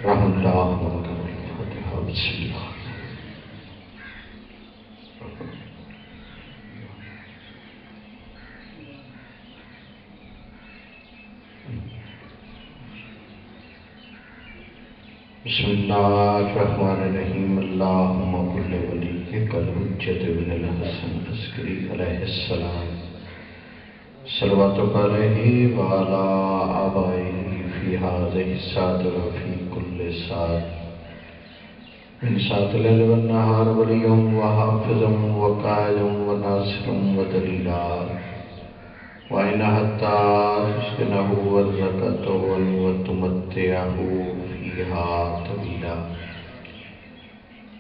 رحم اللہ فاتحہ بسم اللہ بسم اللہ الرحمن الرحیم اللہم کل ولیک الحجت بن الحسن عسکری علیہ السلام صلواتک علیہ وعلا آبائہ فی هذه الساعة وفی کل ساعة من ساعة الليل والنهار وليا وحافظا وقائدا وناصرا ودليلا وإن حتى تسكنه وتزكته وتمتعه فيها طويلا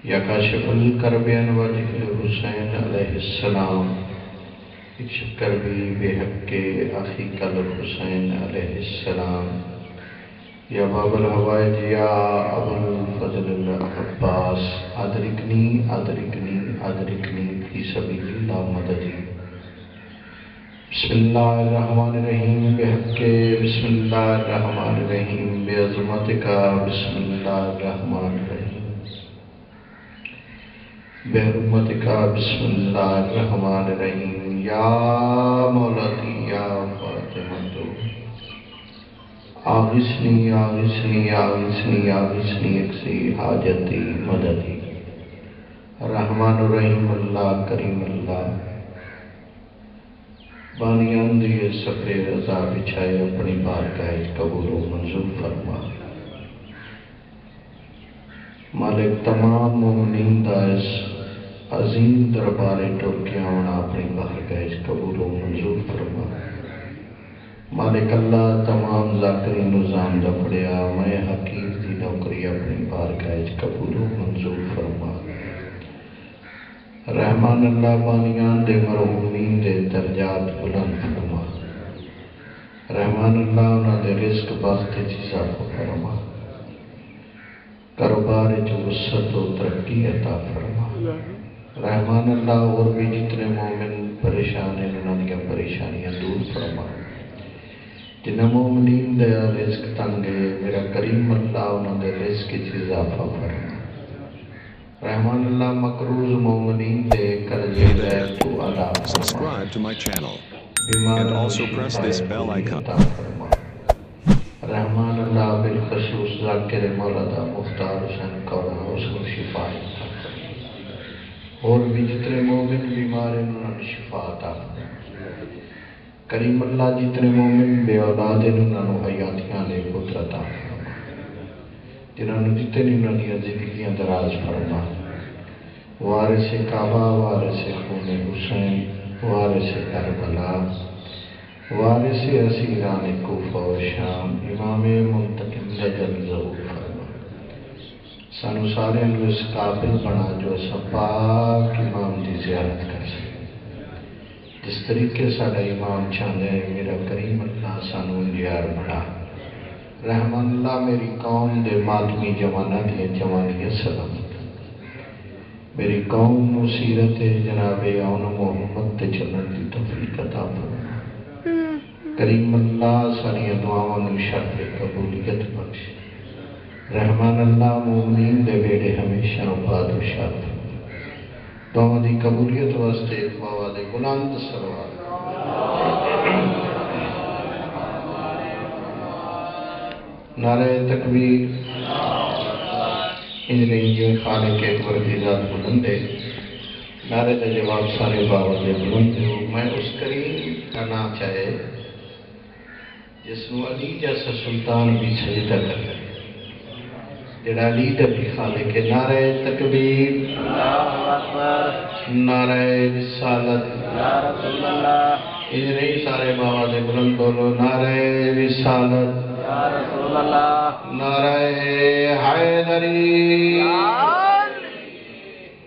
يا كاشف الكرب عن وجه الحسين عليه السلام اكشف كربي بحق أخيك الحسين عليه السلام یا باب الحوائج یا ابو الفضل العباس ادرکنی ادرکنی ادرکنی فی سبیل اللہ مددی بسم اللہ الرحمن الرحیم بحق بسم اللہ الرحمن الرحیم بعظمتک بسم اللہ الرحمن الرحیم بحرمتک بسم اللہ الرحمن الرحیم یا مولتی یا فاطمہ آغسنی آغسنی آغسنی آغسنی اکسی حاجتی مددی رحمان الرحیم اللہ کریم اللہ بانیان دیئے سفر رضا بچھائے اپنی بارگاہ قبول و منظور فرما مالک تمام مومنین دائس عظیم دربار ٹوکیاں اپنی بارگاہ قبول و منظور فرما مالک اللہ تمام ذاکری نظام دا پڑیا میں حقیق دی نوکری اپنی بارگاہ قبول و منظور فرما رحمان اللہ بانیان دے مرحومین دے درجات بلند فرما رحمان اللہ انہاں دے رزق بخت چیزا فرما کاروبار جو وسعت و ترقی عطا فرما رحمان اللہ اور بھی جتنے مومن پریشان ہیں انہاں دی پریشانیاں دور فرما جنہاں مومنین دے رزق تنگے میرا کریم اللہ انہاں دے رزق کی اضافہ فرما رحمان اللہ مقروض مومنین دے قرضے غیب تو ادا فرما Subscribe to my channel and also press this bell icon. رحمان اللہ بالخصوص ذاکر مولدہ مختار حسین قورا اس کو شفا عطا فرما اور بھی جتنے مومن بیمار ہیں انہوں نے شفا عطا فرما کریم اللہ جتنے مومن بے اولاد ہیں انہوں حیاتیاں لے قدرت عطا فرما جنہوں نے جتنے انہوں نے زندگیاں دراز فرما وارث کعبہ وارث خون حسین وارث کربلا وارث اسیران کوفہ و شام امام منتقم جل ظہور فرما سانو سارے انہوں اس قابل بنا جو پاک امام دی زیارت کر سکے جس طریقے سارا امام چاہتے ہیں میرا کریم اللہ سانو انجیار بنا رحمان اللہ میری قوم دے ماتمی جوانہ دی جوانی سلامت میری قوم نصیرت جناب اون محمد تے چلن دی توفیق عطا فرما کریم اللہ ساری دعاواں نو شرف قبولیت بخش رحمان اللہ مومنین دے بیڑے ہمیشہ آباد و شاد دعا دی قبولیت واسطے بابا دے بلند سلوات نعرہ تکبیر انجنی خالق اکبر کی ذات بلند ہے نعرہ دے جواب سارے بابا دے بلند ہے میں اس کریم کا نام چاہے جس نو علی جیسا سلطان بھی سجدہ کر لے جڑا علی دے بھی خالق ہے نعرہ تکبیر نعرہ رسالت یا رسول اللہ انجنی سارے بابا دے بلند بولو نعرہ رسالت یا رسول اللہ نعرہ حیدری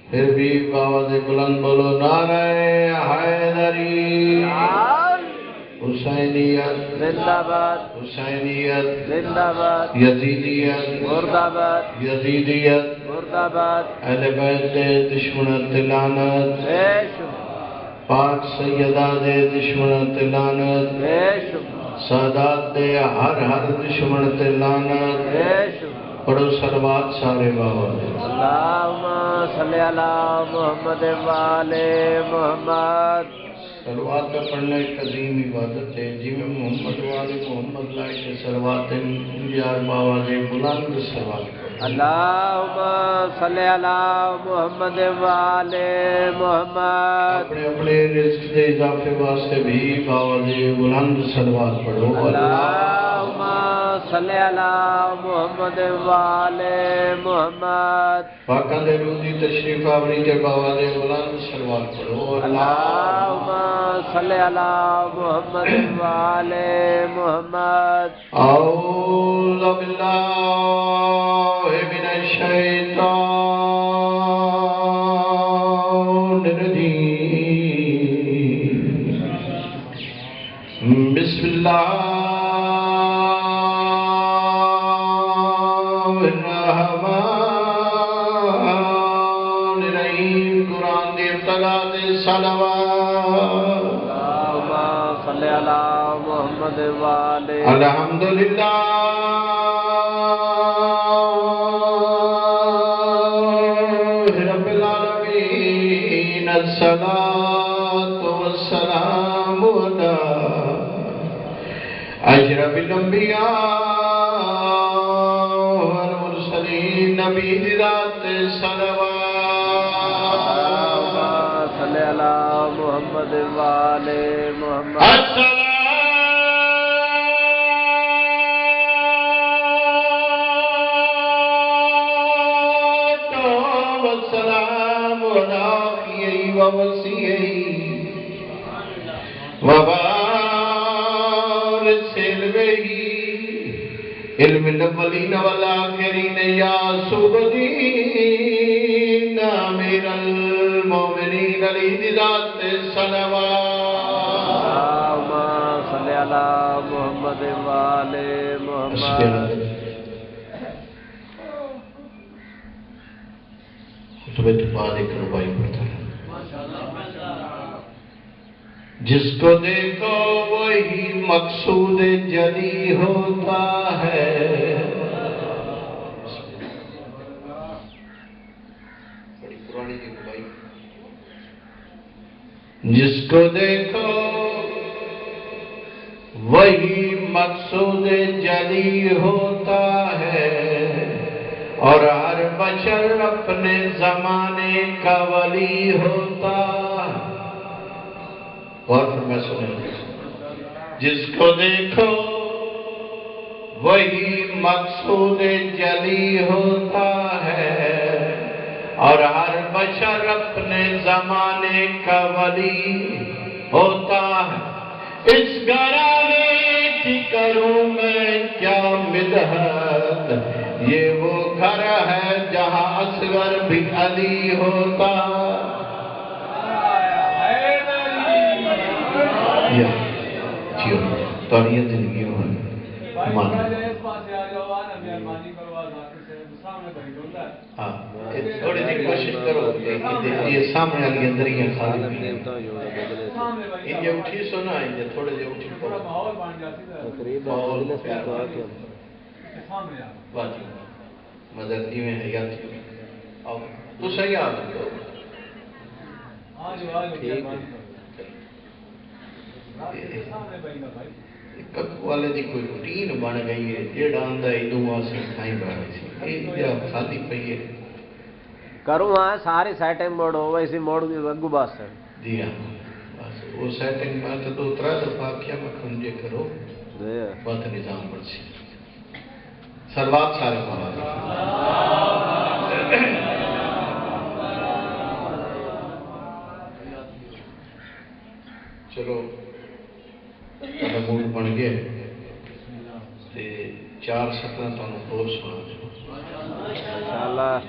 پھر بھی بابا دے بلند بولو نعرہ حیدری حسینیت زندہ باد حسینیت زندہ باد یزیدیت مردہ باد یزیدیت مردہ باد اہل بیت دے دشمنت لعنت پاک سیدہ دے دشمنت لعنت سادات دے ہر دشمنت لعنت پڑھو صلوات سارے بابا دے اللہم صلی علی محمد والے محمد صلوات کا پڑھنا ایک عظیم عبادت ہے جی میں محمد والے محمد لائے کے صلوات انجار بابا دے بلند صلوات کرو اللہم صلی علی محمد والے محمد اپنے اپنے رزق دے اضافے واسطے بھی بابا دے بلند صلوات پڑھو اللہم صلی علی محمد والے محمد پاکاں دے روزی تشریف آوری تے بابا دے بلند صلوات پڑھو اللہم صلی علی محمد والے محمد اعوذ باللہ من الشیطان الرجیم بسم اللہ الرحمن الرحیم قرآن دی ابتدا دے صلوات اللہم صلی علی محمد والے الحمدللہ رب العالمین الصلاة والسلام علی اشرف الانبیاء والمرسلین نبی ذات صلوات صلی علی محمد والے محمد والسلام على أخيه ووصيه وبارك سلبه علم الأولين والآخرين يا سبدين أمير المؤمنين لذات الصلوات اللہم صلی علی محمد والے محمد خطبہ تو بعد ایک ربائی پڑھتا ہے جس کو دیکھو وہی مقصود جلی ہوتا ہے بڑی پرانی کی ربائی جس کو دیکھو وہی مقصود جلی ہوتا ہے اور ہر بشر اپنے زمانے کا ولی ہوتا ہے اور پھر میں سنیں جس کو دیکھو وہی مقصود جلی ہوتا ہے اور ہر بشر اپنے زمانے کا ولی ہوتا ہے اس گھرانے کی کروں میں کیا مدحت یہ وہ گھر ہے جہاں اصغر بھی علی ہوتا یا جیو توڑیے زندگی میں مانا ہاں تھوڑی سی کوشش کرو یہ سامنے والی اندریاں خالی یہ اٹھی سونا یہ تھوڑے جے اٹھی ماحول پیار واجب مدرتی میں حیاتی آؤ تو صحیح آ لگو ککو والے دی کوئی روٹین بن گئی ہے جیڑا آندا ہے ادوں واسطے کھائی بیٹھی سی یہ خالی پئی ہے کروں ہاں ساری سیٹنگ موڑ ہو ویسی موڑ بھی اگو بس ہے جی ہاں بس وہ سیٹنگ میں تو دو ترا دفعہ کیا میں کھنجے کرو بات نظام بڑھ سلوات سارے مانا چلو موڈ بن گئے تے 4 سطریں تمہیں اور سنا انشاءاللہ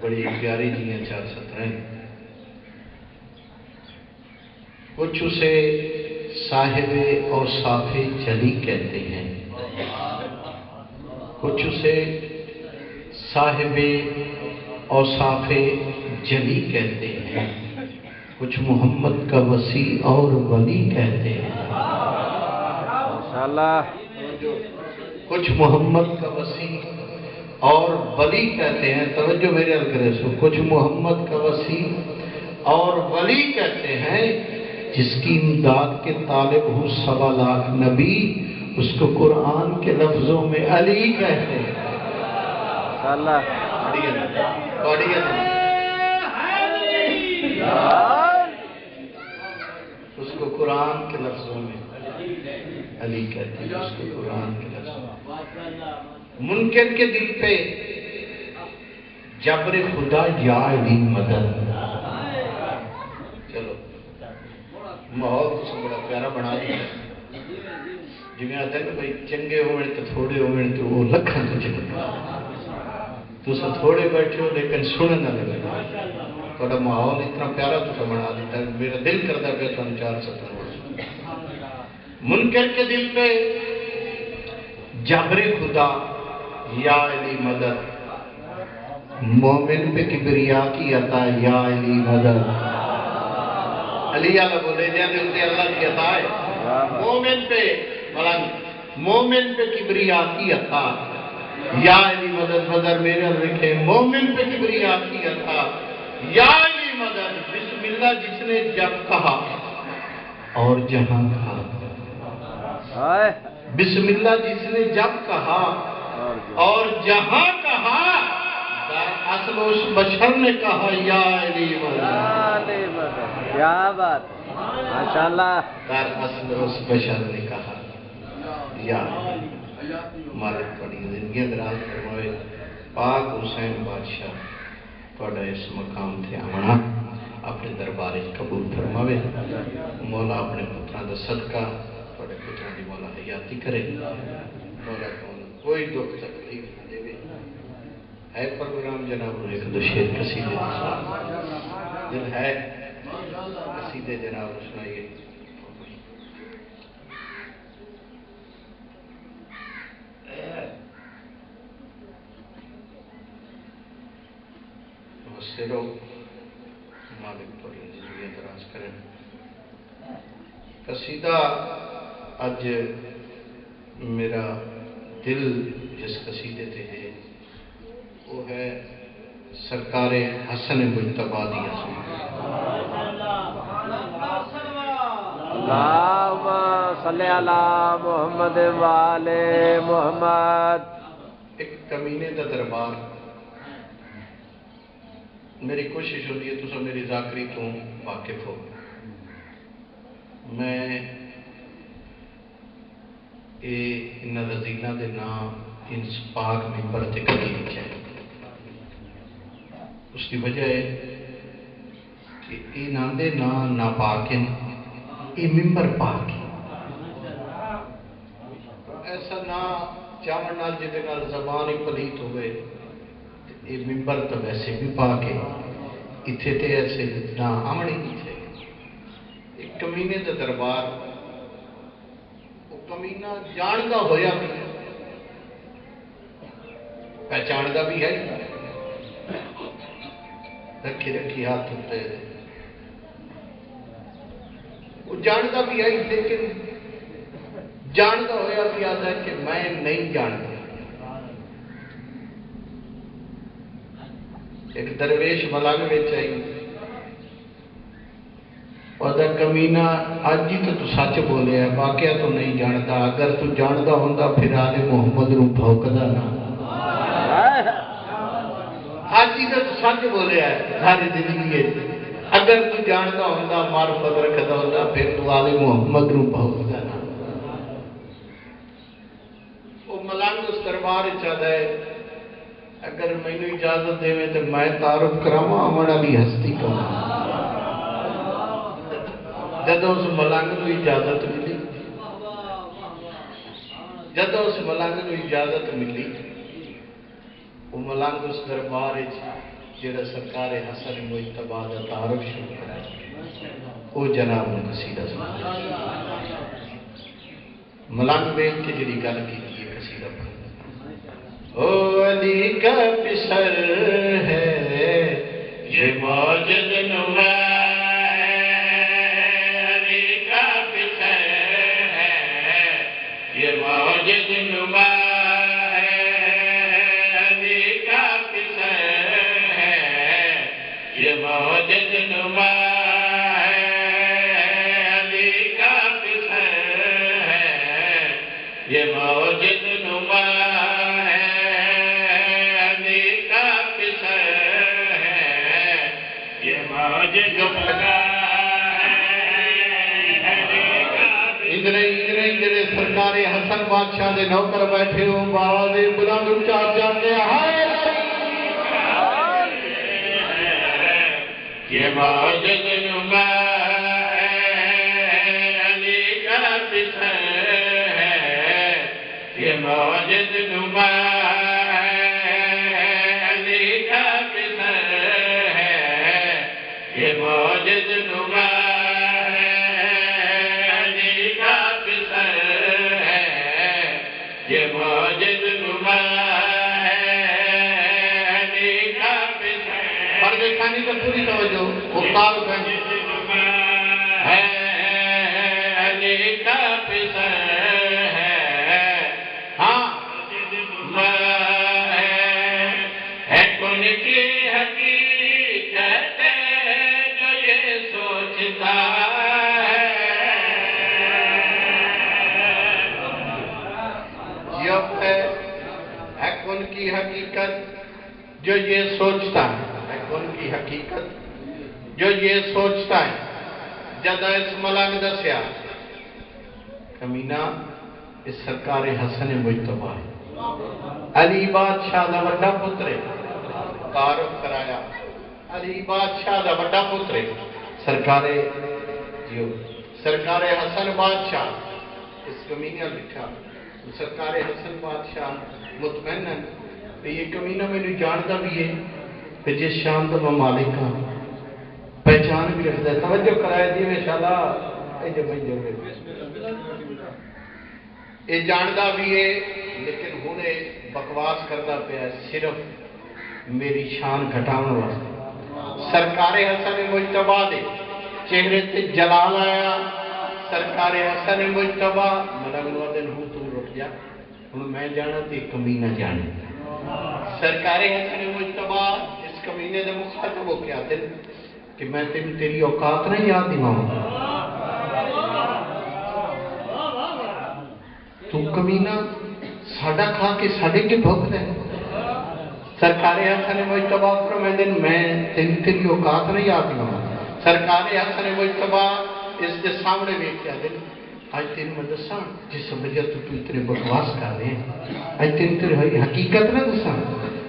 بڑی پیاری جی ہیں 4 سطریں کچھ اسے صاحب اوصاف جلی کہتے ہیں کچھ اسے صاحب اوصاف جلی کہتے ہیں کچھ محمد کا وسیع اور ولی کہتے ہیں انشاءاللہ کچھ محمد کا وسیع اور ولی کہتے ہیں، توجہ میرے الکرے سو، کچھ محمد کا وسیع اور ولی کہتے ہیں جس کی امداد کے طالب ہوں 1.25 لاکھ نبی، اس کو قرآن کے لفظوں میں علی کہتے ہیں۔ اس کو قرآن کے لفظوں میں علی کہتے ہیں، اس کو قرآن کے لفظوں میں۔ منکر کے دل پہ جبر خدا یا علی مدد۔ چلو ماحول تو بڑا پیارا بنا دیا، جی آتے ہیں بھائی چنگے ہوئے تو تھوڑے ہوئے تو وہ لکھن تو چلے، تو تھوڑے بیٹھے ہو لیکن سنن نہ لگے، تھوڑا ماحول اتنا پیارا تو بنا دیتا ہے، میرا دل کرتا پہ تو 4 سطر بڑھ۔ منکر کے دل پہ جبر خدا یا علی مدد، مومن پہ کبریا کی عطا یا علی مدد۔ علی اللہ بولے جاتے ہوتے اللہ کی عطا ہے، مومن پہ ملنگ، مومن پہ کبریا کی عطا یا علی مدد۔ بدر میرے لکھے مومن پہ کبریا کی عطا یا علی مدد۔ بسم اللہ جس نے جب کہا اور جہاں کہا، بسم اللہ جس نے جب کہا اور جہاں کہا، اصل اس بشر نے کہا یا علی مدد۔ کیا بات، ماشاءاللہ۔ در اصل اس بشر نے کہا یا مالک پڑی زندگی دراز فرمائے۔ پاک حسین بادشاہ تھوڑا اس مقام تھے آمنا اپنے دربار قبول فرماوے۔ مولا اپنے پتران دا صدقہ تھوڑے پتران دی مولا حیاتی کرے، مولا کوئی دکھ تکلیف نہ دے۔ ہے پروگرام جناب ایک دو شیر قصیدے دل ہے قصیدے جناب سنائیے۔ سیرو مالک پڑی زندگی دراز کریں۔ قصیدہ اج میرا دل جس قصیدے تے ہے وہ ہے سرکار حسن مجتبیٰ دی عظمت۔ اللہم صلی علی محمد وآل محمد۔ ایک کمینے دا دربار، میری کوشش ہوتی ہے تو میری ذاکری تو واقف ہو۔ میں ان رزیلہ دے نام ان پاک ممبر تے کبھی لکھا ہے۔ اس کی وجہ ہے کہ یہ نام دے نام ناپاک ہیں، یہ ممبر پاک ہے۔ ایسا نام چاون نال جدے نال زبان ہی پلیت ہوئے، یہ ممبر تو ویسے بھی پاک ہے، اتھے تے ایسے نہ آمنی نہیں تھے۔ ایک کمینے دا دربار، وہ کمینہ جان دا ہویا بھی ہے، پہچان دا بھی ہے، رکھی رکھی ہاتھ ہوتے ہیں، وہ جانتا بھی ہے لیکن جانتا ہویا بھی آتا ہے کہ میں نہیں جانتا۔ ایک درویش ملنگ میں چاہیے اور کمینہ آج ہی تو سچ بولے ہے، واقعہ تو نہیں جانتا۔ اگر تو جانتا ہوندہ پھر آل محمد رو بھوکدا نہ، آج ہی تو سچ بولے ہے ساری زندگی ہے۔ اگر تو جانتا ہوندہ معرفت رکھتا ہوندہ پھر تو آل محمد رو بھوکدا نہ۔ وہ ملنگ اس دربار چاہتا ہے اگر میں نے اجازت دے میں تو میں تعارف کراما آمن علی ہستی کا۔ جدو اس ملنگ کو اجازت ملی، جدو اس ملنگ کو اجازت ملی، وہ ملنگ اس دربار جڑا سرکار حسن مجتبیٰ دا تعارف شروع کرا، وہ جناب نے قصیدہ سنا۔ ملنگ بیٹھ کے جڑی گل کی تھی قصیدہ پڑھ، او علی کا پسر ہے یہ موجد نما، علی کا پسر ہے یہ موجد نما ہے، علی موجد نما ہے علی کا پسر ہے یہ موجد نما ہے علی کا پسر ہے یہ موجد نما ادھر سرکار حسن بادشاہ دے نوکر بیٹھے ہو باواز بلند اونچا جاتے ہائے یہ موجد نما ہے علی کا پسر ہے یہ موجد نما ہے علی کا پسر ہے یہ موجد نما یہ موجد نما ہے علی کا پسر فرض ثانی پر پوری توجہ مختار ہے علی کا پسر ہے ہاں ہے کن کی حقیقت جو یہ سوچتا ہے کن کی حقیقت جو یہ سوچتا ہے کن کی حقیقت جو یہ سوچتا ہے جدہ اس ملنگ دسیا کمینہ اس سرکار حسن مجتبہ ہے علی بادشاہ دا وڈا پترے تعارف کرایا علی بادشاہ دا وڈا پترے سرکار حسن بادشاہ اس کمینہ لکھا سرکار حسن بادشاہ مطمئن ہے کہ یہ کمینہ میں نے جانتا بھی ہے کہ جس شان تو میں مالک ہاں پہچان بھی رکھتا ہے توجہ کرائے دی میں شاءاللہ یہ جانتا بھی ہے لیکن ہونے بکواس کرتا پہ ہے صرف میری شان گھٹاؤں واسطے سرکار حسن مجتبہ دے چہرے سے جلال آیا سرکار حسن مجتبہ ملنگنو دن ہوں تو رک جا میں جانا تھی کمینہ جانے سرکار حسن مجتبہ اس کمینے دے مخاطب ہو کیا دل کہ میں تیری اوقات نہیں یاد امام تو کمینہ ساڑھا کھا کے ساڑھے کے بھوک دے سرکار حسن مجتبہ فرمائے دن میں تیری اوقات نہیں یاد امام سرکار حسن مجتبہ اس کے سامنے میں کیا دل آج تیری مدرسان جس وجہ تو اتنے بکواس کر رہے ہیں آج تیری حقیقت نہ دسان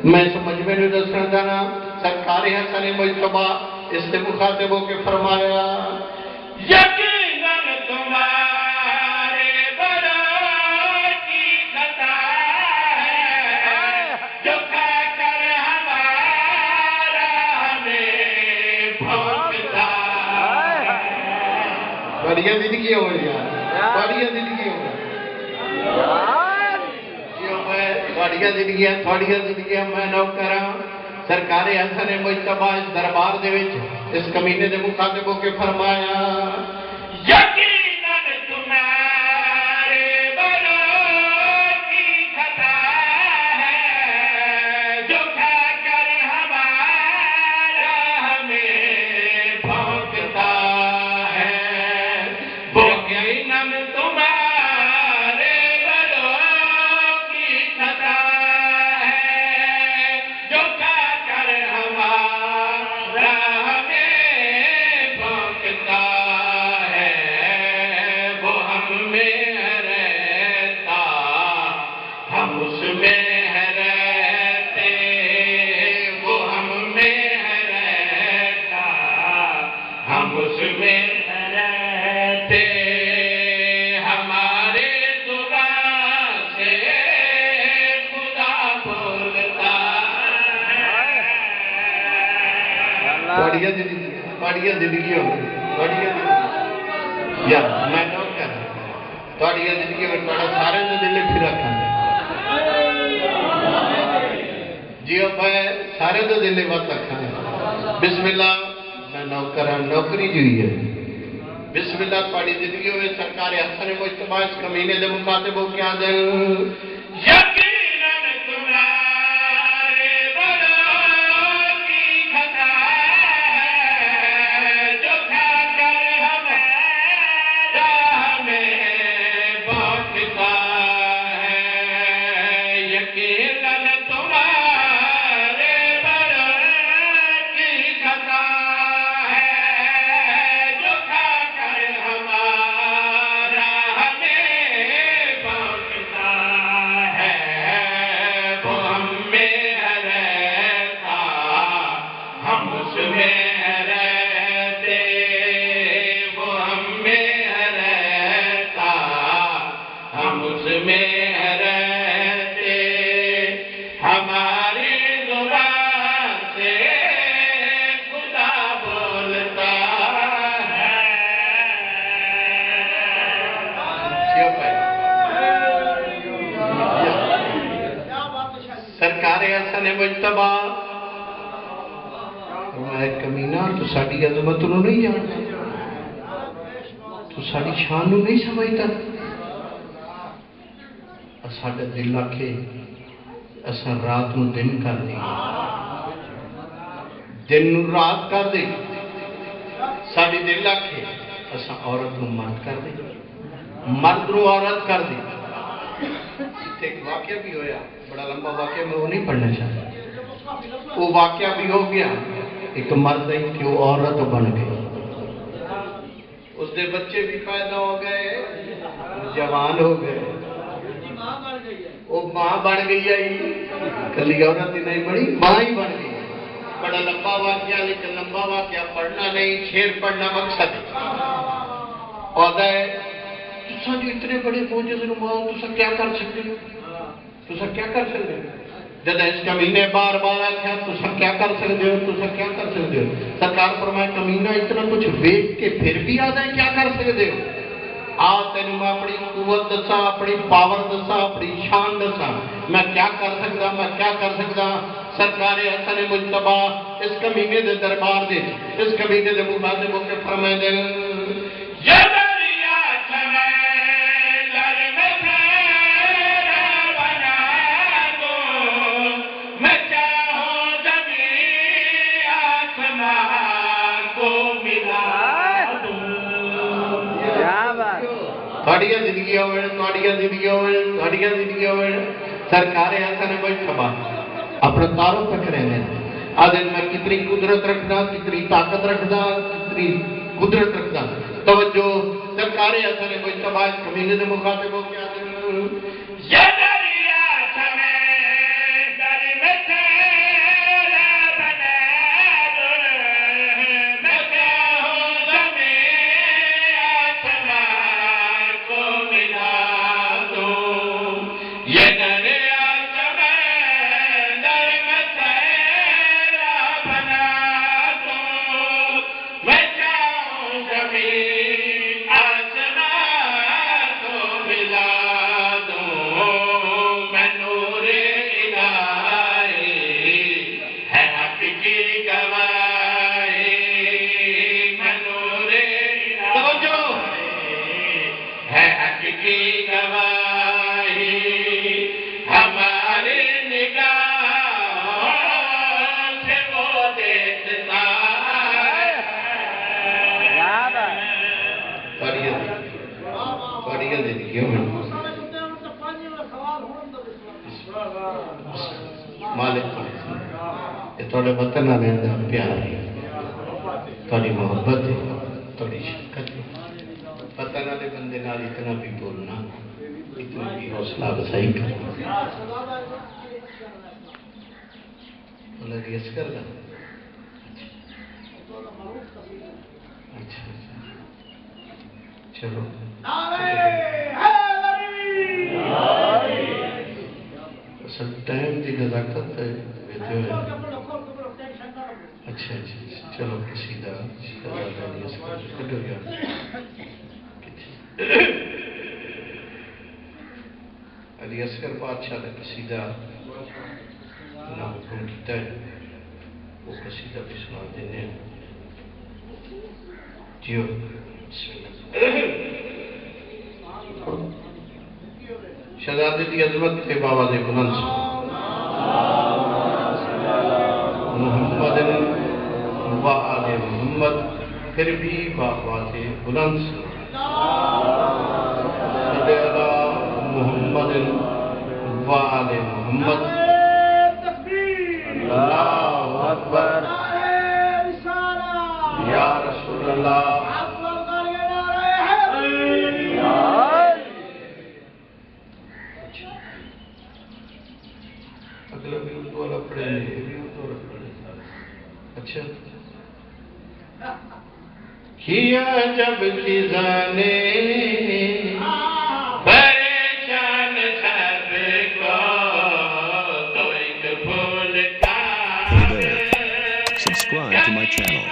میں سمجھ میں نہیں دسان جانا سرکار حسن مجتبہ اس سے مخاطب ہو کے فرمایا یقیناً تمہارے بڑوں کی خطا ہے جو کھا کر ہمارا ہمیں بھونکتا بڑھیا زندگی ہو رہی ہے بڑھیا زندگی ہو بڑھیا زندگی میں نوکر ہوں سرکار حسن مجتبہ اس دربار دے وچ اس کمینے دے مخاطب ہو کے فرمایا یقیناً تمہارے بڑوں کی خطا ہے جو کھا کر ہمارا ہمیں بھونکتا ہے یقیناً تمہارے بڑوں کی خطا ہے جو کھا کر ہمارا ہمیں بھونکتا ہے وہ ہم میں رہتا ہم اس میں رہتے وہ ہم میں رہتا ہم اس میں رہتے ہمارے زبان سے خدا بولتا بڑھیا زندگی ہو بڑھیا زندگی یار میں نوٹ کر بڑھیا زندگی ہو بڑا سارے تو دل پھر رکھا جیو بھائی سارے تو دل بات رکھا بسم اللہ میں نوکر نوکری جو ہے بسم اللہ تھوڑی زندگی ہوئے سرکار حسن مجتبہ اس کمینے دے مخاطب ہو کیا دل یقیناً تمہارے بڑوں کی خطا ہے ہم اس میں رہتے ہماری زبان سے خدا بولتا ہے. سرکار حسن مجتبی فرمایا کمینہ تو ساڑی عظمت نو نہیں جانتا تو ساڑی شان نو نہیں سمجھتا ساڑا دل آکھے اساں رات نو دن کر دی دن نو رات کر دی ساڑی دل آکھے اساں عورت نو مرد کر دی مرد نو عورت کر دی. ایک واقعہ بھی ہویا بڑا لمبا واقعہ میں وہ نہیں پڑھنا چاہتا. وہ واقعہ بھی ہو گیا ایک مرد ہے کہ وہ عورت بن گئی اس دے بچے بھی پیدا ہو گئے جوان ہو گئے وہ ماں بن گئی ہے کلی عورت ہی نہیں بڑی ماں ہی بن گئی. بڑا لمبا واقعہ لیکن لمبا واقعہ پڑھنا نہیں شیر پڑھنا مقصد ہے. تسا جو اتنے بڑے موجز نماؤ تسا کیا کر سکتے ہو تسا کیا کر سکتے ہو جب اس کمینے بار بار آخیا تسا کیا کر سکتے ہو تسا کیا کر سکتے ہو. سرکار فرمائے کمینہ اتنا کچھ ویٹ کے پھر بھی آدھا ہے کیا کر سکتے ہو. تینوں میں اپنی قوت دسا اپنی پاور دسا اپنی شان دسا میں کیا کر سکتا میں کیا کر سکتا. سرکار حسن مجتبی اس کمینے دے دربار دے اس کمینے دے مخاطب ہو کے فرمائے دے تھوڑیاں زندگیاں ہوئے تھوڑیاں زندگیاں ہوئے تھوڑیاں زندگیاں ہوئے. سرکار حسن مجتبی اپنا تعارف تک رہنے آدھے میں کتنی قدرت رکھنا کتنی طاقت رکھنا کتنی قدرت رکھنا. توجہ سرکار حسن مجتبی اس کمینے سے مخاطب ہو کے آدھے تھوڑے وطن والے کا پیار ہے تھوڑی محبت ہے تھوڑی شفقت ہے. وطن والے بندے نال اتنا بھی بولنا اتنا بھی حوصلہ افزائی کرنا لگی اس کر گا. اچھا چلو اصل ٹائم کی نزاکت ہے. اچھا چلو قصیدہ علی اصغر بادشاہ نے قصیدہ حکم کیتا ہے وہ قصیدہ بھی سنا دینے جیو. شہزادے کی عظمت کے بابا نے بلند محمد و آل محمد پھر بھی بابا سے بلند صلی اللہ محمد و آل محمد. اللہ اکبر یا رسول اللہ. اگلا بھی اردو والا پڑھے یہ بھی اردو والا پڑھے. اچھا کیا جب خزانے پریشان channel.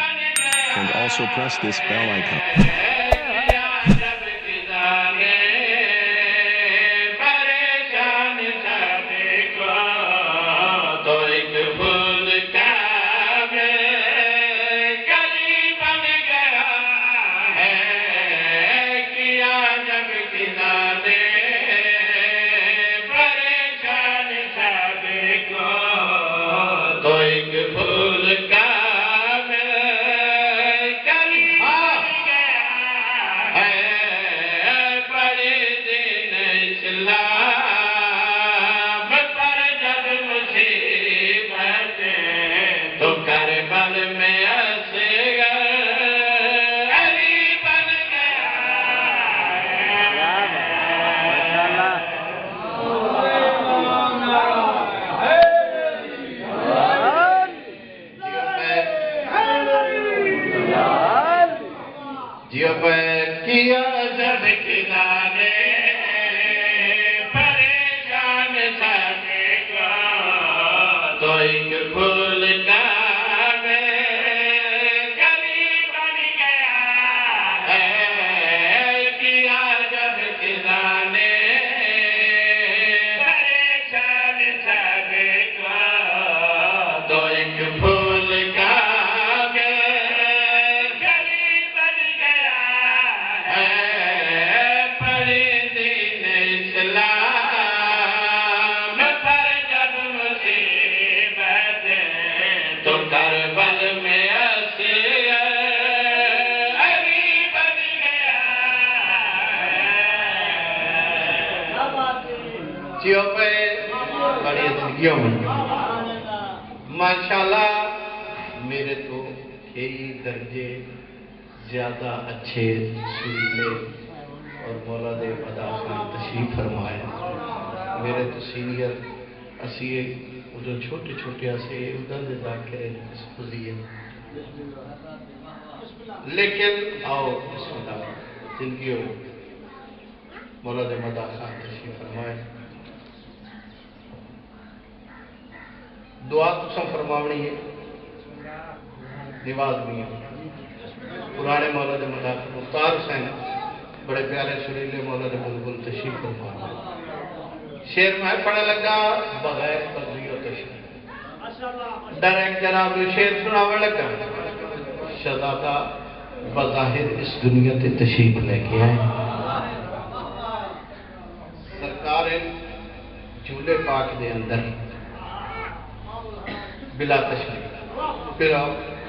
And also press this bell icon. جب کیا جب کنارے پریشان سارے کا تو ایک پھول کا کلی بن گیا ہے کیا جب کنارے پریشان سارے کا تو ایک پھول کا جیو پہ بڑی زندگیوں میں ماشاءاللہ میرے تو کئی درجے زیادہ اچھے سریلے اور مولا دے مداخان تشریف فرمائے میرے تو سینئر اسیے جو چھوٹے چھوٹے اسے ادھر دے ذاکرے سکوزیے لیکن آؤ بسم اللہ زندگیوں مولا دے مداخان تشریف فرمائے دعا تو سب فرماونی ہے نواز بھی ہے پرانے مولا دے مداخل مختار حسین بڑے پیارے سریلے مولا دے بلبل تشریف فرمائے شیر میں پڑھنے لگا بغیر قضی و تشریف ڈائریکٹ جناب جو شیر سناوے لگا شہزادہ بظاہر اس دنیا تے تشریف لے کے آئے سرکار جھولے پاک دے اندر بلا تشریف پھر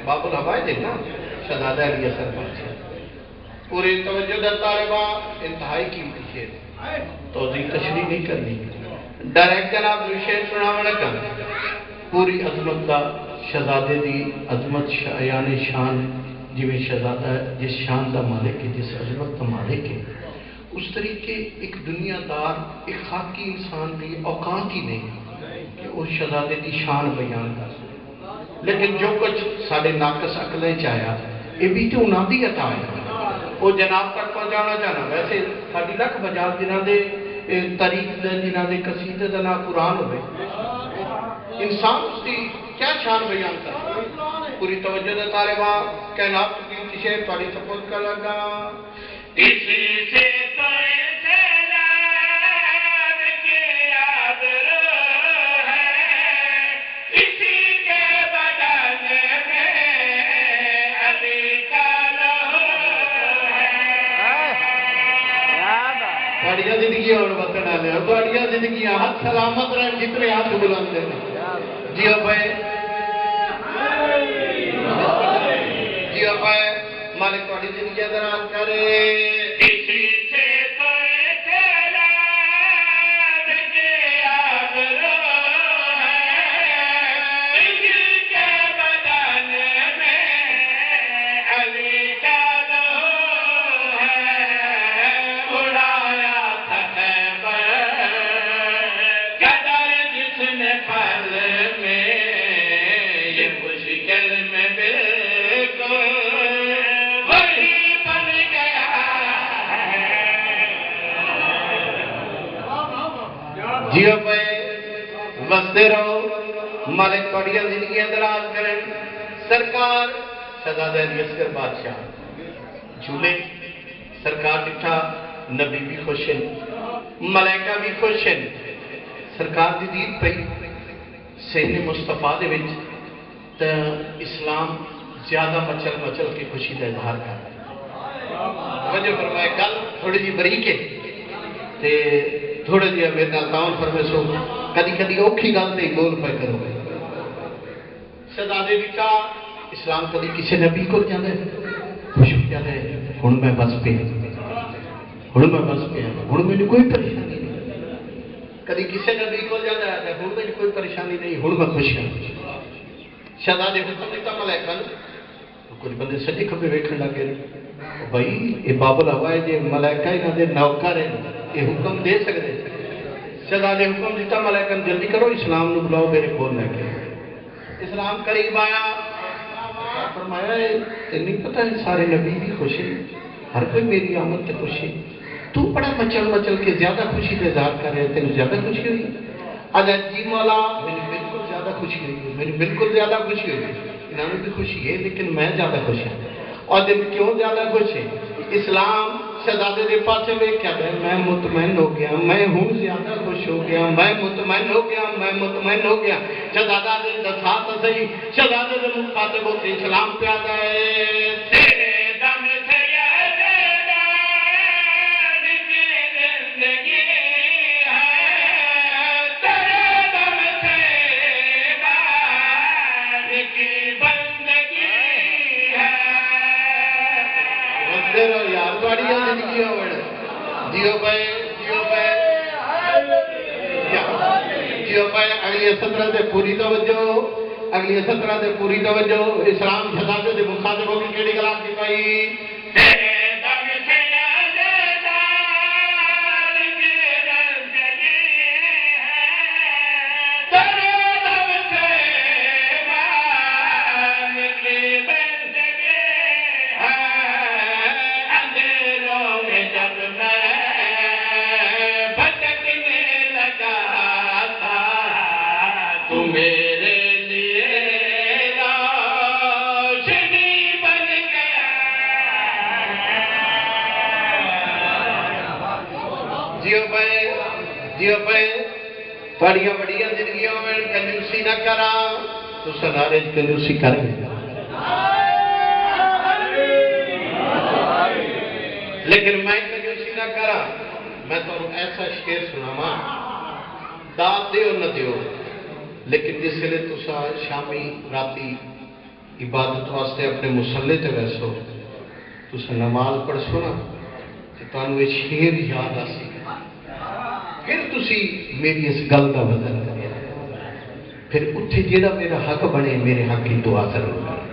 باب الہوائے دیکھنا شہزادہ علی اثر پہنچے پوری توجہ دیتا رہا انتہائی قیمتی شیر توضیح تشریح نہیں کرنی ڈائریکٹ جناب جو شیر سناوے لگا پوری عظمت دا شہزادے دی عظمت یعنی شان جویں شہزادہ جس شان دا مالک ہے جس عظمت دا مالک ہے اس طریقے ایک دنیا دار ایک خاکی انسان دی اوقات ہی نہیں کہ اس شہزادے دی شان بیان کر لیکن جو کچھ سارے ناقص عقلیں چاہیا یہ بھی تو انہاں دی عطا ہے وہ جناب تک پہنچانا چاہنا ویسے ساری لکھ بجال جنہاں دے تاریخ دے جنہاں دے قصیدے دا نا قرآن ہوئے انسان اس کی کیا شان بیان کر پوری توجہ دے طالبہ کائنات کی شیر تاری سپورٹ کر لگا اسی سے بڑیاں زندگی اور وطن آلے اور بڑیاں زندگیاں ہاتھ سلامت رہے جتنے ہاتھ بلند ہیں جیو بھائی جیو بھائی مالک بڑی زندگی دران کرے اسی سے جیو پہ وستے رہو مالک بڑیاں زندگیاں دراز کریں سرکار شہزادہ علی اصغر بادشاہ جھولے سرکار ڈٹھا نبی بھی خوش ہیں ملائکہ بھی خوش ہیں سرکار دی دید پئی سین مصطفیٰ دے وچ تے اسلام زیادہ مچل مچل کے خوشی کا اظہار کر وجہ فرمائے گل تھوڑی جی بریک ہے تے تھوڑے جی میرے نال تعاون فرمائے سو کدی کدی اوکھی گل تے بول پے کرو شہزادے ڈٹھا اسلام کدی کسی نبی کو جانا ہے خوش ہو جانا ہے ہن میں بس پہ ہن میں بس پہ ہن مجھے کوئی پریشانی نہیں کدی کسی نبی کو جانا ہے ہن مجھے کوئی پریشانی نہیں ہن میں خوش ہوں شہزادے حکم دیتا ملائکہ کچھ بندے سجے کھبے ویکھن لگے بھائی یہ باب الہوا ہے جی ملائکہ انہاں دے نوکر ہیں یہ حکم دے سکتے شہزادے حکم دیتا ملائکہ جلدی کرو اسلام نو بلاؤ میرے کول لے کے اسلام قریب آیا فرمایا نہیں پتہ ہے سارے نبی بھی خوش ہیں ہر کوئی میری آمد تے خوش ہے تو بڑا مچل مچل کے زیادہ خوشی کا اظہار کر رہے تینوں زیادہ خوشی ہوئی اجا جی مولا میری بالکل زیادہ خوشی ہوئی میری بالکل زیادہ خوشی ہوئی انہوں نے بھی خوشی ہے لیکن میں زیادہ خوش ہوں اور جب کیوں زیادہ خوش ہے اسلام شہزادے دے پاسے میں کیا ہے میں مطمئن ہو گیا میں ہوں زیادہ خوش ہو گیا میں مطمئن ہو گیا میں مطمئن ہو گیا شہزادہ دے دسات صحیح شہزادے دے مخاطب ہوتے اسلام پہ آ گئے تیرے دم سے اگلی سطرہ دے پوری توجہ اگلی سطرہ دے پوری توجہ اسلام شہزادے دے مخاطبوں کی کیڑی گل کی پائی بڑیاں بڑیاں زندگیوں میں کنجوسی نہ کرا تو سنارے کنجوسی کر گئے لیکن میں کنجوسی نہ کرا میں تو ایسا شعر سناواں داد دیو نہ دیو لیکن جس لئے تسا شامی راتی عبادت واسطے اپنے مسلح تے ویسو تسا نماز پڑھ سنا تو تانوں یہ شعر یاد آسی پھر تسی میری اس گل کا وزن کرے پھر اتھے جیڑا میرا حق بنے میرے حق کی دعا ضرور کرے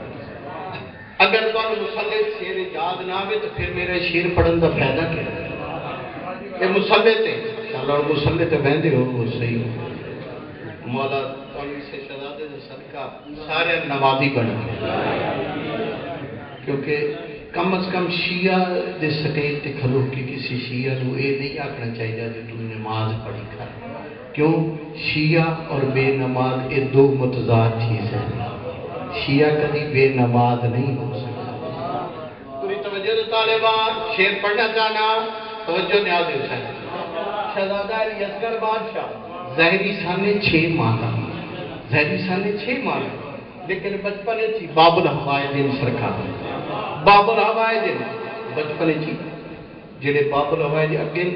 اگر تمہیں مسلح شیر یاد نہ آئے تو پھر میرا شیر پڑھن کا فائدہ کیا یہ مسلح تے چلو مسلح تے بہندے ہو وہ صحیح ہو مولا تمہیں سے شہزادے سے صدقہ سارے نمازی بنے کیونکہ کم از کم شیعہ دے سٹیج تے کھلو کہ کسی شیعہ نو اے نہیں آکھنا چاہیے جو تم نماز پڑھی کر کیوں شیعہ اور بے نماز یہ دو متضاد چیز ہیں شیعہ کبھی بے نماز نہیں ہو سکتا پوری توجہ طالبان شعر پڑھنا چاہنا توجہ نیاز حسین شہزادہ علی اصغر بادشاہ ظاہری سانے 6 ماہ ظاہری سانے 6 ماہ لیکن بچپنے تھی باب الحوائے دن سرکار باب الحوائے دن بچپنے تھی جڑے باب الحوائے دن اگے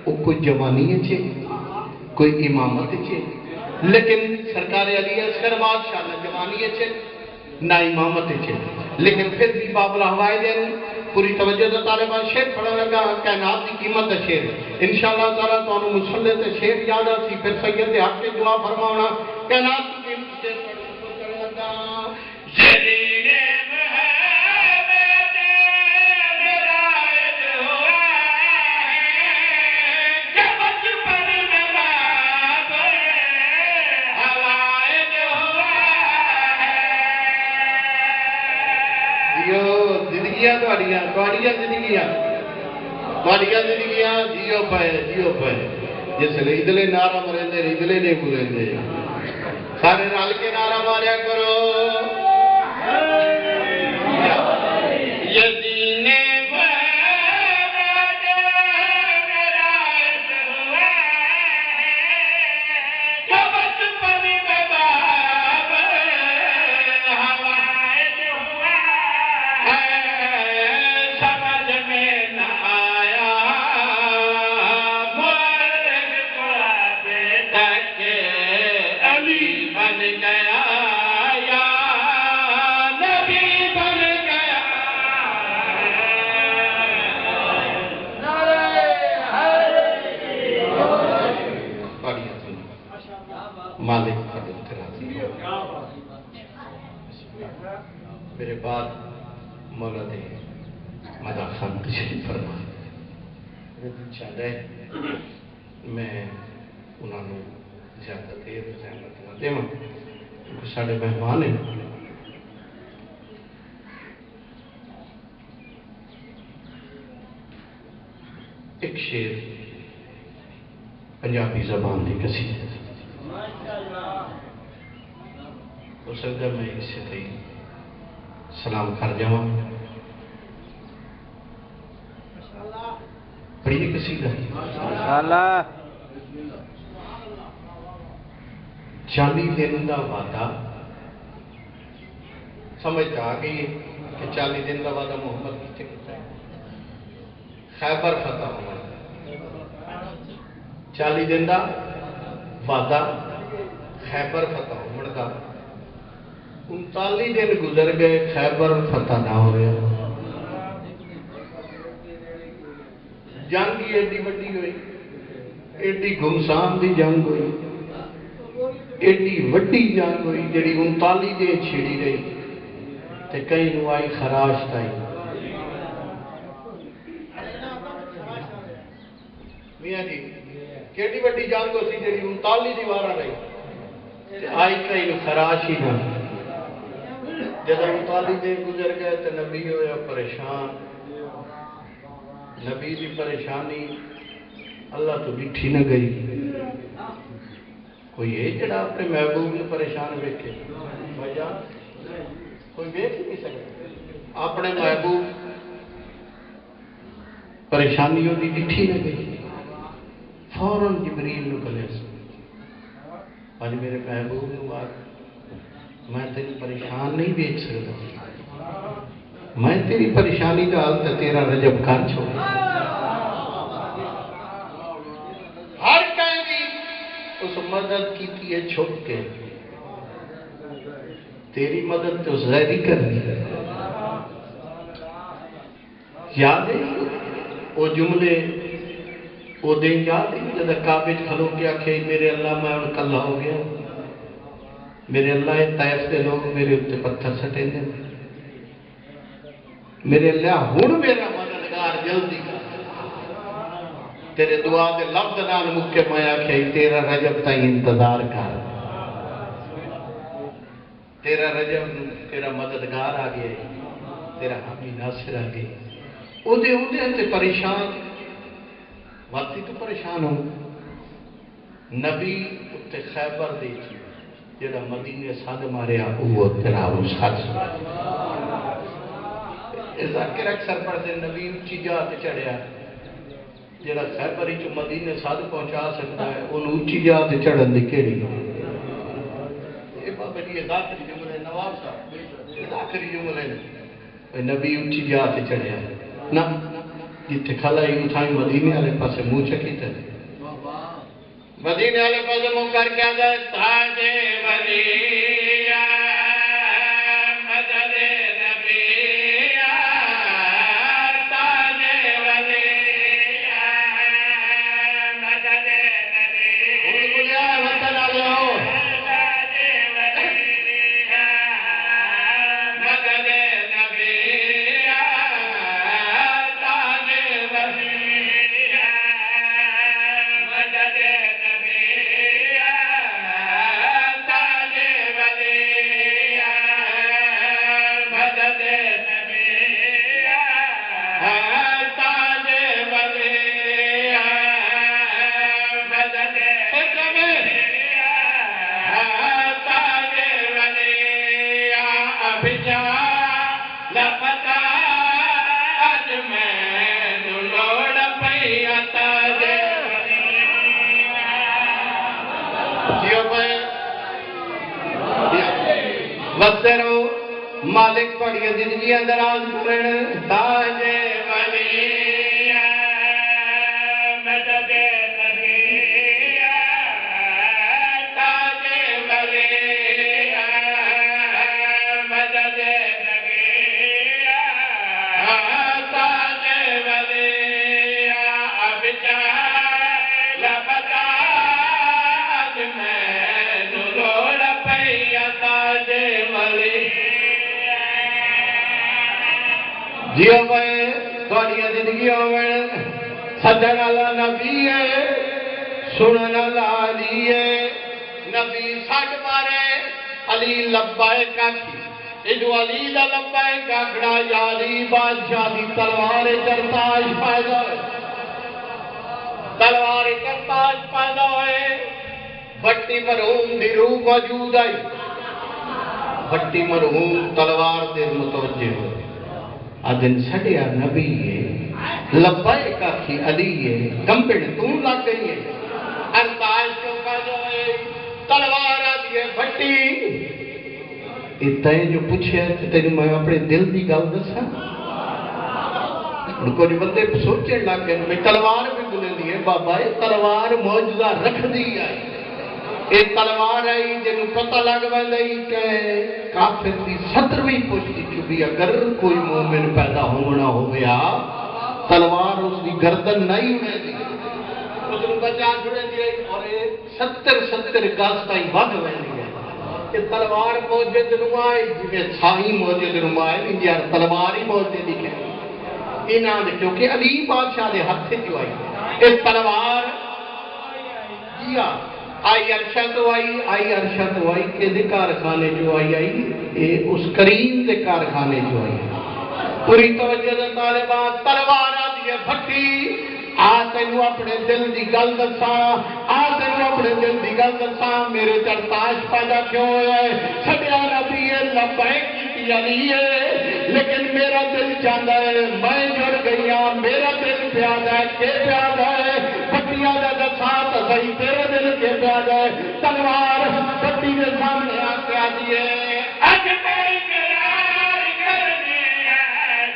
وہ کوئی جوانی ہے کوئی امامت ہے لیکن سرکار علی اصغر بادشاہ نہ جوانی ہے نہ امامت ہے لیکن پھر بھی باب الحوائے دن پوری توجہ دا طالبان شعر پڑھا لگا کائنات کی قیمت ہے شعر انشاءاللہ تعالیٰ تو انہوں مسلح تے شعر یاد آتی پھر سید حق کی دعا فرماؤنا کائنات کی قیمت شعر پڑھا لگا زندگیاں جیو پائے جس لئے ادلے نعرہ مرندے ادلے نہیں بولندے سارے رل کے نعرہ ماریا کرو مالک تھوڑے تے راضی ہو میرے بعد مولا دے مدافعات تشریف فرما چاہتا ہے میں انہوں نے زیادہ دیر زحمت نہ دے کیونکہ سارے مہمان ہیں ایک شعر پنجابی زبان کی قصیدہ ہو سکتا ہے میں اسے تھی سلام کر جاواں پڑھیے قصیدہ ماشاءاللہ 40 دن کا وعدہ سمجھ آ گئی کہ 40 دن کا وعدہ محمد کتنے کیتا ہے خیبر فتح ہونا 40 دن کا وعدہ خیبر فتح ہونے کا 39 دن گزر گئے خیبر فتح نہ ہویا جنگ ہی ایڈی وڈی ہوئی ایڈی گمسان دی جنگ ہوئی ایڈی وڈی جنگ ہوئی جڑی 39 دن چھڑی رہی تے کئی نو آئی خراش تائی میاں جی کیڑی وڈی جنگ ہوئی جڑی 39 دیوارہ رہی تے آئی کئی نو خراش ہی نہ جب 39 دن گزر گئے تے نبی ہویا پریشان نبی کی پریشانی اللہ تو ڈٹھی نہ گئی کوئی ہے جڑا اپنے محبوب نے پریشان ویکھے وجہ کوئی ویکھ نہیں سکتا اپنے محبوب پریشانی ہوتی ڈٹھی نہ گئی فوراً جبریل نو کہے اج میرے محبوب نو بات میں تیری پریشان نہیں دیکھ سکتا میں تیری پریشانی کا حال تے تیرا رجب کر چھوڑا ہر کہیں بھی اس مدد کی ہے چھپ کے تیری مدد تو ظاہری کرنی یاد ہے وہ جملے وہ دن یاد ہے جب کعبے کھلو کے آکھے میرے اللہ میں ان کلا ہو گیا میرے اللہ طائف کے لوگ میرے اتنے پتھر سٹیں دے میرے اللہ ہن میرا مددگار جلدی کر تیرے دعا دے لفظ نال مکے میں آکھے تیرا رجب تائیں انتظار کر تیرا رجب تیرا مددگار آ گیا تیرا حامی ناصر آ گیا اودے تے پریشان واقعی تو پریشان ہوں نبی اتنے خیبر دے جڑا مدینے سد ماریا وہ تیرا وہ سچ ذاکر اکثر پڑھتے نبی اچھی جہاں چڑھیا جڑا خیبر چ مدینے سد پہنچا سکتا ہے انہوں اچھی جہاں چڑھن دی کیڑی یہ بابا جی ذاکری جملے نواب صاحب ذاکری جملے نبی اچھی جہاں چڑھیا نہ جتنے کھلا ہی اتھائی مدینے والے پاسے منہ چکی تے مدینے والے پاسے منہ کر کے آ جائے تاج ولی مدد نبی تاج ولی مدد نبی بولیا وطن والے ہو مدد نبی وستے رہو مالک پڑھیے زندگی دراز کرن تاج ولی مدد نبی تاج ولی مدد نبی تاج ولی اب چا لبتا میں جیو بھائی تھوڑی زندگی ہوئے سجن والا نبی ہے سنن والا علی ہے نبی سٹ مارے علی لبیک آکھی ایڈو علی دا لبیک آکھڑا یا علی بادشاہ دی تلوار چرتاج پیدا ہے تلوار چرتاج پیدا ہے بٹی مرحوم دی روح موجود آئی بٹی مرحوم تلوار دے متوجہ ہوئے آدن سڑیا نبی ہے لبیک آکھی علی ہے کمپڑ تم لگ گئی ہے ارتاج چوکا جو ہے تلوار آدھی ہے بٹی اتنے جو پوچھے تیرے میں اپنے دل دی گل دسا کچھ بندے سوچے لگ گئے میں تلوار بھی بولے دی ہے بابا یہ تلوار موجودہ رکھ دی آئی یہ تلوار آئی جنہوں پتہ لگ بندائی کہ کافر دی 17ویں پوچھتی چوبی اگر کوئی مومن پیدا ہونا ہو گیا تلوار اس دی گردن نہیں ہونے دی اس نے بچا چھوڑے دی اور 70 گاز تائی بھگ ہوئے دی کہ تلوار موجود نمائی جنہیں چھائی موجود نمائی ان یار تلوار ہی موجود دی کہ انہاں دے کیونکہ علی بادشاہ دے ہاتھ سے جو آئی اس تلوار کیا آئی عرشہ تو آئی کہ دے کارخانے جو آئی اس کریم دے کارخانے جو آئی پوری توجہ دے طالبات تلوار آدھی ہے بھٹی تینوں اپنے دل دی گل دسا تینوں اپنے دل دی گل دسا میرے چرتاج پیدا کیوں ہے سڈیا نبی لبیک کی علی ہے لیکن میرا دل چاہتا ہے میں جڑ گئی ہوں میرا دل پیادا ہے کہ پیادا ہے بٹیاں دا دسا تو صحیح تیرے دل کے پیادا ہے تلوار بٹی کے سامنے آ کے آتی ہے اج کوئی قرار کرنی ہے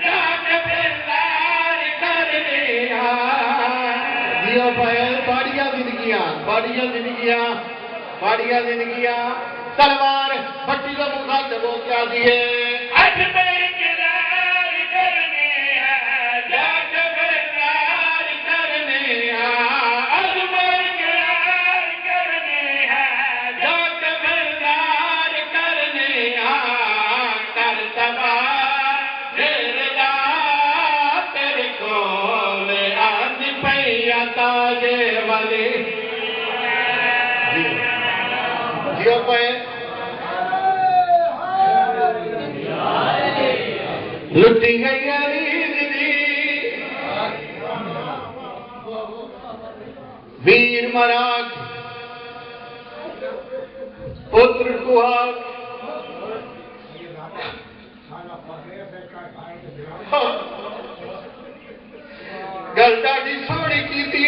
جا کے پیار کرنی ہے باڑیاں زندگیاں تلوار بٹی کا مخاطب ہو کیا دیے اج میں قرار کرنے جا کے قرار کرنے اج میں قرار کرنے جا کے قرار کرنے کر تباہ تیرے کول آج پیا تاجے والی جیو پہ لٹی گئی عریض دی ویر مراک پتر کوہاک گل ڈاڈی سوڑی کی تھی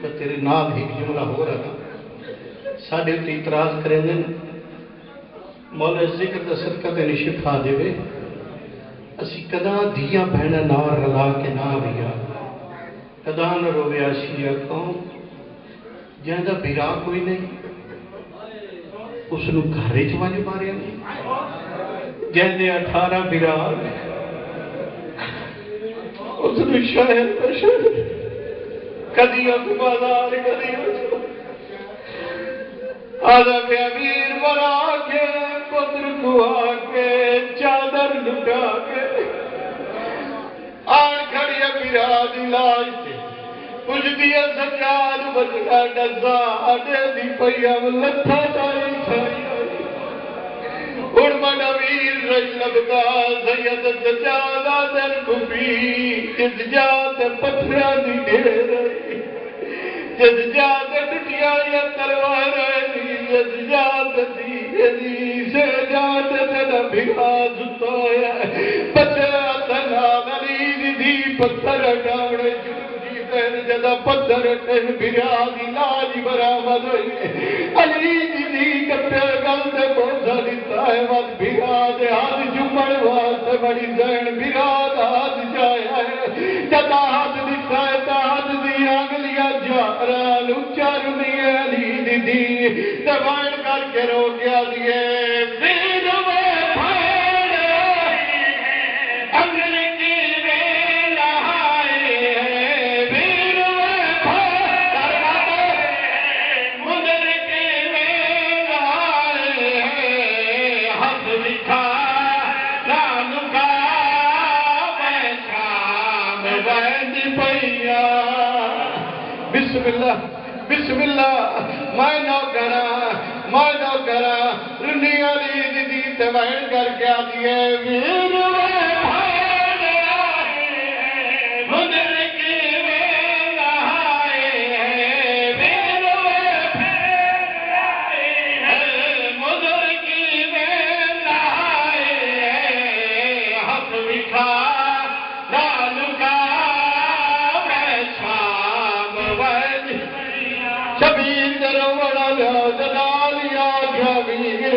میں تیرے نام ہی جملہ ہو رہا تھا ساڑھے اتنی اعتراض کریں دیں مولا ذکر دا صدقہ تینے شفا دے وے اسی کدا دیا بہنہ نار رلا کے نہ ریا کدا نہ رویا شیعہ قوم جہاں بیرا کوئی نہیں اس نو گھرے چوانے مارے نہیں جہاں 18 بیرا اس نو شہر پشر کدی اکو بازار کدی اکو آدھا امیر بنا کے پتر کو آکے چادر لٹا کے آن کھڑی امیرہ دی لاج تے کچھ دیا سجاد بچنا ڈزا آٹے دی پہیم لتھا دائی چھائی اور من امیر رج لگتا سید سجاد آدر کبھی جس جات پتھرہ دی ڈھیر رہی جس جات ٹکیا یا تلوار رہی جس جات دی سے جات تینا بھگا زتایا پتھر تنا غلیظ دی پتھر ڈاوڑے جوٹی تین جدا پتھر تین بھگا دی لاج برآمد ہوئی علی دی کپے گل دے بوزا دیتا ہے مت بھگا دے ہاتھ جمڑ واسطے بڑی زین بھگا دا ہاتھ جایا ہے جدا ہاتھ دیتا ہے تا ہاتھ دی آگلیا جا رہا چار دی علی دی دبائن کر کے رو گیا دیئے پھر وہ پھاڑے انگل کی ویلا آئے پھر وہ پھاڑے مدر کی ویلا آئے حد لکھا نام کا بسم اللہ بسم اللہ میں نو کرا رنی علی دی تبین کر کے آدھی ہے ویر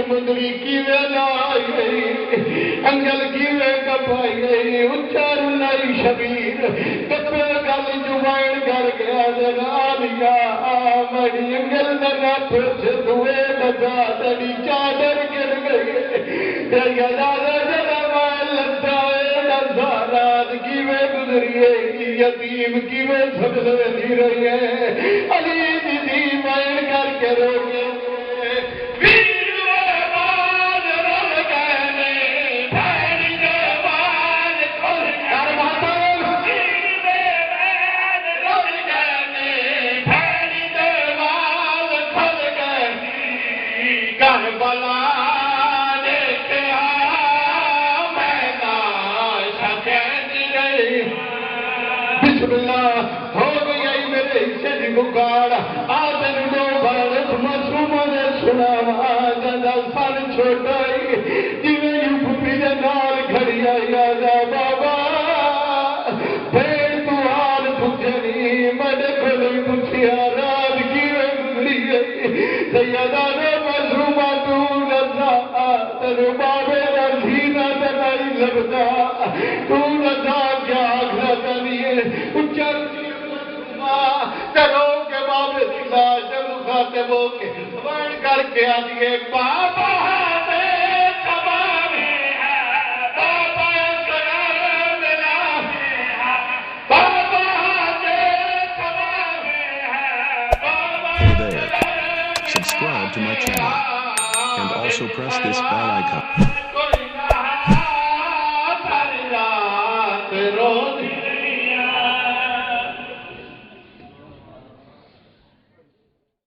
مندری کیوے لائی گئی انگل کیوے کپائی گئی اچھر نئی شبیر کپے گل جوائن کر گیا جنالیا مڑی انگل نگا پرچ دوئے نگا تڑی چادر گر گئی دریا دادا جنوائن لدائے نظارات کیوے گزریے یتیم کیوے سب سے دی رہی ہے علی دی وائن کر کے روکے ہو گئی میرے حصے دی بکاڑ آدن دو بارت مسوم نے سنا جدا سن چھوٹائی جویں یوپ پیجے نال کھڑی آئی آجا بابا پھر تو حال پوچھنی مڈے کھولی پوچھیا رات کیویں گزری گئی سیدہ نے مسومہ تو نزا تنو بابے رزینہ تنائی لبدا تو نزا کیا آگرہ تنیے اچھر کرو کے بابے دلا جب مخاطب ہو کے بڑھ کر کے آدھئے بابا دے تمام ہے بابا سلام ملا بابا دے تمام ہے Hey there. Subscribe to my channel. And also press this bell icon.